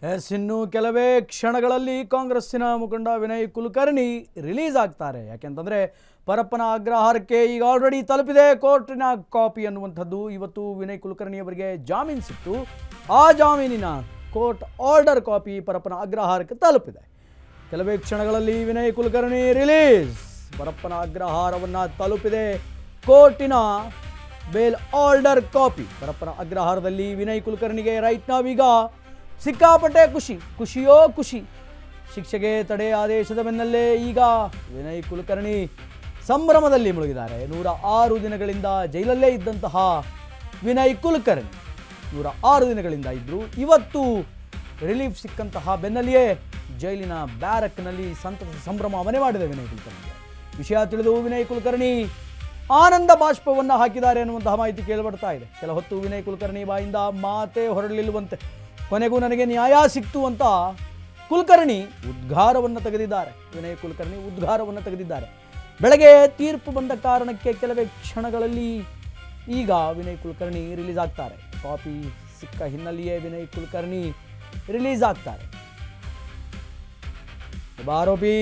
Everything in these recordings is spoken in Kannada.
ಇನ್ನು ಕೆಲವೇ ಕ್ಷಣಗಳಲ್ಲಿ ಕಾಂಗ್ರೆಸ್ಸಿನ ಮುಖಂಡ ವಿನಯ್ ಕುಲಕರ್ಣಿ ರಿಲೀಸ್ ಆಗ್ತಾರೆ. ಯಾಕೆಂತಂದರೆ ಪರಪ್ಪನ ಅಗ್ರಹಾರಕ್ಕೆ ಈಗ ಆಲ್ರೆಡಿ ತಲುಪಿದೆ ಕೋರ್ಟಿನ ಕಾಪಿ ಅನ್ನುವಂಥದ್ದು. ಇವತ್ತು ವಿನಯ್ ಕುಲಕರ್ಣಿ ಅವರಿಗೆ ಜಾಮೀನು ಸಿಕ್ತು. ಆ ಜಾಮೀನಿನ ಕೋರ್ಟ್ ಆರ್ಡರ್ ಕಾಪಿ ಪರಪ್ಪನ ಅಗ್ರಹಾರಕ್ಕೆ ತಲುಪಿದೆ. ಕೆಲವೇ ಕ್ಷಣಗಳಲ್ಲಿ ವಿನಯ್ ಕುಲಕರ್ಣಿ ರಿಲೀಸ್. ಪರಪ್ಪನ ಅಗ್ರಹಾರವನ್ನು ತಲುಪಿದೆ ಕೋರ್ಟಿನ ಬೇಲ್ ಆರ್ಡರ್ ಕಾಪಿ. ಪರಪ್ಪನ ಅಗ್ರಹಾರದಲ್ಲಿ ವಿನಯ್ ಕುಲಕರ್ಣಿಗೆ ರೈಟ್ ನಾವೀಗ ಸಿಕ್ಕಾಪಟ್ಟೆ ಖುಷಿಯೋ ಖುಷಿ. ಶಿಕ್ಷೆಗೆ ತಡೆ ಆದೇಶದ ಬೆನ್ನಲ್ಲೇ ಈಗ ವಿನಯ್ ಕುಲಕರ್ಣಿ ಸಂಭ್ರಮದಲ್ಲಿ ಮುಳುಗಿದ್ದಾರೆ. 106 ದಿನಗಳಿಂದ ಜೈಲಲ್ಲೇ ಇದ್ದಂತಹ ವಿನಯ್ ಕುಲಕರ್ಣಿ 106 ದಿನಗಳಿಂದ ಇದ್ದರು. ಇವತ್ತು ರಿಲೀಫ್ ಸಿಕ್ಕಂತಹ ಬೆನ್ನಲ್ಲಿಯೇ ಜೈಲಿನ ಬ್ಯಾರಕ್ನಲ್ಲಿ ಸಂತಸ ಸಂಭ್ರಮ ಮನೆ ಮಾಡಿದೆ ವಿನಯ್ ಕುಲಕರ್ಣಿಗೆ. ವಿಷಯ ತಿಳಿದು ವಿನಯ್ ಕುಲಕರ್ಣಿ ಆನಂದ ಬಾಷ್ಪವನ್ನು ಹಾಕಿದ್ದಾರೆ ಅನ್ನುವಂತಹ ಮಾಹಿತಿ ಕೇಳಿಬರ್ತಾ ಇದೆ. ಕೆಲ ಹೊತ್ತು ವಿನಯ್ ಕುಲಕರ್ಣಿ ಬಾಯಿಂದ ಮಾತೇ ಹೊರಡಲಿಲ್ಲವಂತೆ. ಕೊನೆಗೂ ನನಗೆ ನ್ಯಾಯ ಸಿಕ್ತು ಅಂತ ಕುಲಕರ್ಣಿ ಉದ್ಗಾರವನ್ನು ತೆಗೆದಿದ್ದಾರೆ. ವಿನಯ್ ಕುಲಕರ್ಣಿ ಉದ್ಗಾರವನ್ನು ತೆಗೆದಿದ್ದಾರೆ. ಬೆಳಗ್ಗೆ ತೀರ್ಪು ಬಂದ ಕಾರಣಕ್ಕೆ ಕೆಲವೇ ಕ್ಷಣಗಳಲ್ಲಿ ಈಗ ವಿನಯ್ ಕುಲಕರ್ಣಿ ರಿಲೀಸ್ ಆಗ್ತಾರೆ. ಕಾಪಿ ಸಿಕ್ಕ ಹಿನ್ನೆಲೆಯೇ ವಿನಯ್ ಕುಲಕರ್ಣಿ ರಿಲೀಸ್ ಆಗ್ತಾರೆ. ಒಬ್ಬ ಆರೋಪಿ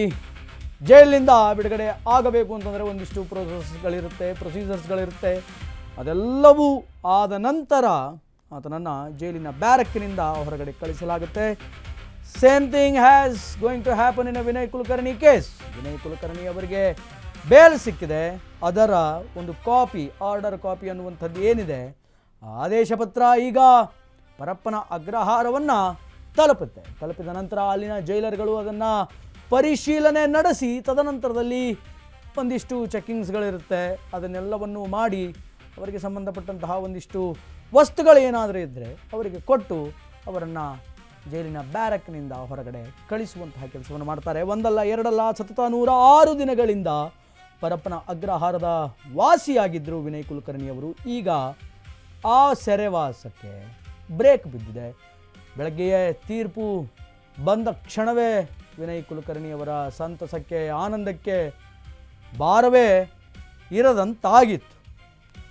ಜೈಲಿನಿಂದ ಬಿಡುಗಡೆ ಆಗಬೇಕು ಅಂತಂದರೆ ಒಂದಿಷ್ಟು ಪ್ರೊಸೀಜರ್ಸ್ಗಳಿರುತ್ತೆ. ಅದೆಲ್ಲವೂ ಆದ ನಂತರ ಆತನನ್ನು ಜೈಲಿನ ಬ್ಯಾರಕ್ಕಿನಿಂದ ಹೊರಗಡೆ ಕಳಿಸಲಾಗುತ್ತೆ. Same thing has going to happen in a Vinay Kulkarni case. Vinay Kulkarni ಅವರಿಗೆ ಬೇಲ್ ಸಿಕ್ಕಿದೆ. ಅದರ ಒಂದು ಕಾಪಿ, ಆರ್ಡರ್ ಕಾಪಿ ಅನ್ನುವಂಥದ್ದು ಏನಿದೆ, ಆದೇಶ ಪತ್ರ ಈಗ ಪರಪ್ಪನ ಅಗ್ರಹಾರವನ್ನು ತಲುಪಿದ ನಂತರ ಅಲ್ಲಿನ ಜೈಲರ್ಗಳು ಅದನ್ನು ಪರಿಶೀಲನೆ ನಡೆಸಿ ತದನಂತರದಲ್ಲಿ ಒಂದಿಷ್ಟು ಚೆಕ್ಕಿಂಗ್ಸ್ಗಳಿರುತ್ತೆ. ಅದನ್ನೆಲ್ಲವನ್ನು ಮಾಡಿ ಅವರಿಗೆ ಸಂಬಂಧಪಟ್ಟಂತಹ ಒಂದಿಷ್ಟು ವಸ್ತುಗಳು ಏನಾದರೂ ಇದ್ದರೆ ಅವರಿಗೆ ಕೊಟ್ಟು ಅವರನ್ನು ಜೈಲಿನ ಬ್ಯಾರಕ್ನಿಂದ ಹೊರಗಡೆ ಕಳಿಸುವಂತಹ ಕೆಲಸವನ್ನು ಮಾಡ್ತಾರೆ. ಒಂದಲ್ಲ ಎರಡಲ್ಲ, ಸತತ 106 ದಿನಗಳಿಂದ ಪರಪ್ಪನ ಅಗ್ರಹಾರದ ವಾಸಿಯಾಗಿದ್ದರು ವಿನಯ್ ಕುಲಕರ್ಣಿ ಅವರು. ಈಗ ಆ ಸೆರೆವಾಸಕ್ಕೆ ಬ್ರೇಕ್ ಬಿದ್ದಿದೆ. ಬೆಳಗ್ಗೆಯೇ ತೀರ್ಪು ಬಂದ ಕ್ಷಣವೇ ವಿನಯ್ ಕುಲಕರ್ಣಿ ಅವರ ಸಂತಸಕ್ಕೆ, ಆನಂದಕ್ಕೆ ಭಾರವೇ ಇರದಂತಾಗಿತ್ತು.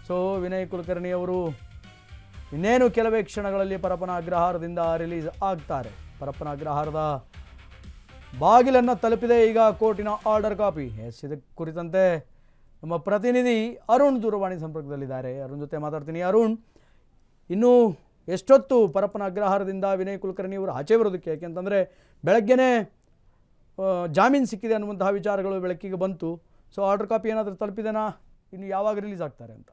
ಸೊ ವಿನಯ್ ಕುಲಕರ್ಣಿ ಅವರು ಇನ್ನೇನು ಕೆಲವೇ ಕ್ಷಣಗಳಲ್ಲಿ ಪರಪ್ಪನ ಅಗ್ರಹಾರದಿಂದ ರಿಲೀಸ್ ಆಗ್ತಾರೆ. ಪರಪ್ಪನ ಅಗ್ರಹಾರದ ಬಾಗಿಲನ್ನು ತಲುಪಿದೆ ಈಗ ಕೋರ್ಟಿನ ಆರ್ಡರ್ ಕಾಪಿ. ಇದಕ್ಕೆ ಕುರಿತಂತೆ ನಮ್ಮ ಪ್ರತಿನಿಧಿ ಅರುಣ್ ದೂರವಾಣಿ ಸಂಪರ್ಕದಲ್ಲಿದ್ದಾರೆ. ಅರುಣ್ ಜೊತೆ ಮಾತಾಡ್ತೀನಿ. ಅರುಣ್, ಇನ್ನೂ ಎಷ್ಟೊತ್ತು ಪರಪ್ಪನ ಅಗ್ರಹಾರದಿಂದ ವಿನಯ್ ಕುಲಕರ್ಣಿ ಅವರು ಆಚೆ ಬರೋದಕ್ಕೆ? ಯಾಕೆಂತಂದರೆ ಬೆಳಗ್ಗೆನೇ ಜಾಮೀನು ಸಿಕ್ಕಿದೆ ಅನ್ನುವಂತಹ ವಿಚಾರಗಳು ಬೆಳಕಿಗೆ ಬಂತು. ಸೊ ಆರ್ಡರ್ ಕಾಪಿ ಏನಾದರೂ ತಲುಪಿದೆನಾ? ಇನ್ನು ಯಾವಾಗ ರಿಲೀಸ್ ಆಗ್ತಾರೆ ಅಂತ?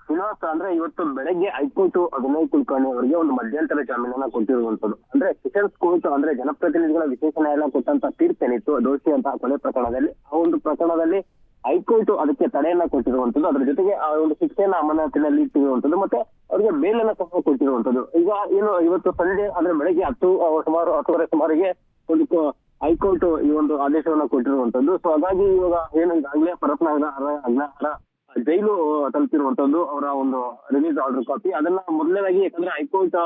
ಶ್ರೀನಿವಾಸ್, ಅಂದ್ರೆ ಇವತ್ತು ಬೆಳಗ್ಗೆ ಹೈಕೋರ್ಟ್ ವಿನಯ್ ಕುಲಕರ್ಣಿ ಅವರಿಗೆ ಒಂದು ಮಧ್ಯಂತರ ಜಾಮೀನನ್ನ ಕೊಟ್ಟಿರುವಂತದ್ದು. ಅಂದ್ರೆ ಸೆಷನ್ಸ್ ಕೋರ್ಟ್ ಅಂದ್ರೆ ಜನಪ್ರತಿನಿಧಿಗಳ ವಿಶೇಷ ನ್ಯಾಯಾಲಯ ಕೊಟ್ಟಂತ ತೀರ್ಪೇನಿತ್ತು ದೋಷಿ ಅಂತ ಕೊಲೆ ಪ್ರಕರಣದಲ್ಲಿ, ಆ ಒಂದು ಪ್ರಕರಣದಲ್ಲಿ ಹೈಕೋರ್ಟ್ ಅದಕ್ಕೆ ತಡೆಯನ್ನ ಕೊಟ್ಟಿರುವಂತದ್ದು. ಅದ್ರ ಜೊತೆಗೆ ಆ ಒಂದು ಶಿಕ್ಷೆಯನ್ನ ಅಮಾನತಿನಲ್ಲಿ ಇಟ್ಟಿರುವಂತದ್ದು, ಮತ್ತೆ ಅವರಿಗೆ ಬೇಲನ್ನ ಸಹ ಕೊಟ್ಟಿರುವಂತದ್ದು. ಈಗ ಏನು ಇವತ್ತು ಸಂಜೆ ಅಂದ್ರೆ ಬೆಳಗ್ಗೆ 10:10 ಸುಮಾರಿಗೆ ಒಂದು ಹೈಕೋರ್ಟ್ ಈ ಒಂದು ಆದೇಶವನ್ನ ಕೊಟ್ಟಿರುವಂತದ್ದು. ಸೊ ಹಾಗಾಗಿ ಇವಾಗ ಏನು ಈಗಾಗಲೇ ಪರಪ್ಪನ ಅಗ್ರಹಾರ ಜೈಲು ತಲುಪಿರುವಂತದ್ದು ಅವರ ಒಂದು ರಿಲೀಸ್ ಆರ್ಡರ್ ಕಾಪಿ. ಅದನ್ನ ಮೊದಲನೇದಾಗಿ, ಯಾಕಂದ್ರೆ ಹೈಕೋರ್ಟ್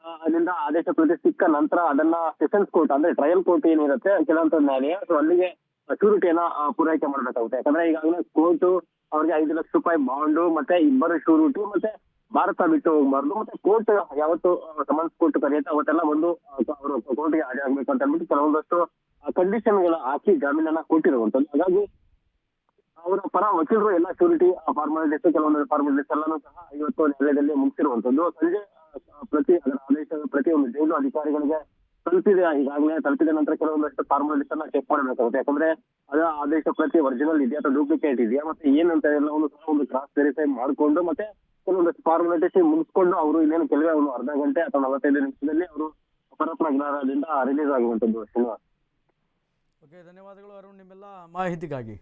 ಅದರಿಂದ ಆದೇಶ ಪ್ರತಿ ಸಿಕ್ಕ ನಂತರ ಅದನ್ನ ಸೆಷನ್ಸ್ ಕೋರ್ಟ್ ಅಂದ್ರೆ ಟ್ರಯಲ್ ಕೋರ್ಟ್ ಏನಿರುತ್ತೆ ಕೆಲವೊಂದು ನ್ಯಾಯಾಲಯ, ಸೊ ಅಲ್ಲಿಗೆ ಶ್ಯೂರಿಟಿಯನ್ನ ಪೂರೈಕೆ ಮಾಡಬೇಕಾಗುತ್ತೆ. ಯಾಕಂದ್ರೆ ಈಗಾಗಲೇ ಕೋರ್ಟ್ ಅವ್ರಿಗೆ 5 ಲಕ್ಷ ರೂಪಾಯಿ ಬಾಂಡು ಮತ್ತೆ 2 ಶ್ಯೂರಿಟಿ ಮತ್ತೆ ಭಾರತ ಬಿಟ್ಟು ಹೋಗ್ಬಾರ್ದು, ಮತ್ತೆ ಕೋರ್ಟ್ ಯಾವತ್ತು ಸಮನ್ಸ್ ಕೋರ್ಟ್ ಕರೆಯುತ್ತೆ ಅವತ್ತೆಲ್ಲ ಒಂದು ಅವರು ಕೋರ್ಟ್ಗೆ ಹಾಜರಾಗಬೇಕು ಅಂತ ಹೇಳ್ಬಿಟ್ಟು ಕೆಲವೊಂದಷ್ಟು ಕಂಡೀಷನ್ಗಳ ಹಾಕಿ ಜಾಮೀನನ್ನ ಕೊಟ್ಟಿರುವಂತದ್ದು. ಹಾಗಾಗಿ ಅವರ ಪರ ವಕೀಲರು ಎಲ್ಲ ಶ್ಯೂರಿಟಿ ಫಾರ್ಮಾಲಿಟೀಸ್, ಕೆಲವೊಂದು ಫಾರ್ಮಾಲಿಟೀಸ್ ಎಲ್ಲಾನು ಸಹ ಇವತ್ತು ನ್ಯಾಯಾಲಯದಲ್ಲಿ ಮುಗಿಸಿರುವಂತದ್ದು. ಸಂಜೆ ಅದರ ಆದೇಶ ಪ್ರತಿಯೊಂದು ಜೈಲು ಅಧಿಕಾರಿಗಳಿಗೆ ತಲುಪಿದೆ. ಈಗಾಗಲೇ ತಲುಪಿದ ನಂತರ ಕೆಲವೊಂದಷ್ಟು ಫಾರ್ಮಾಲಿಟೀಸ್ ಅನ್ನ ಚೆಕ್ ಮಾಡಬೇಕಾಗುತ್ತೆ. ಯಾಕಂದ್ರೆ ಅದರ ಆದೇಶ ಪ್ರತಿ ಒರಿಜಿನಲ್ ಇದೆಯಾ ಅಥವಾ ಡೂಪ್ಲಿಕೇಟ್ ಇದೆಯಾ ಮತ್ತೆ ಏನಂತ ಎಲ್ಲವನ್ನು ಸಹ ಒಂದು ಕ್ರಾಸ್ ವೆರಿಫೈ ಮಾಡಿಕೊಂಡು ಮತ್ತೆ ಕೆಲವೊಂದಷ್ಟು ಫಾರ್ಮಾಲಿಟೀಸ್ ಮುಗಿಸ್ಕೊಂಡು ಅವರು ಇನ್ನೇನು ಕೆಲವೇ ಒಂದು ಅರ್ಧ ಗಂಟೆ ಅಥವಾ 45 ನಿಮಿಷದಲ್ಲಿ ಅವರು ಪರಪ್ಪನ ಅಗ್ರಹಾರದಿಂದ ರಿಲೀಸ್ ಆಗುವಂತದ್ದು. ಶ್ರೀನಿವಾಸ್, ಓಕೆ, ಧನ್ಯವಾದಗಳು ಅರುಣ್ ನಿಮ್ಮೆಲ್ಲ ಮಾಹಿತಿಗಾಗಿ.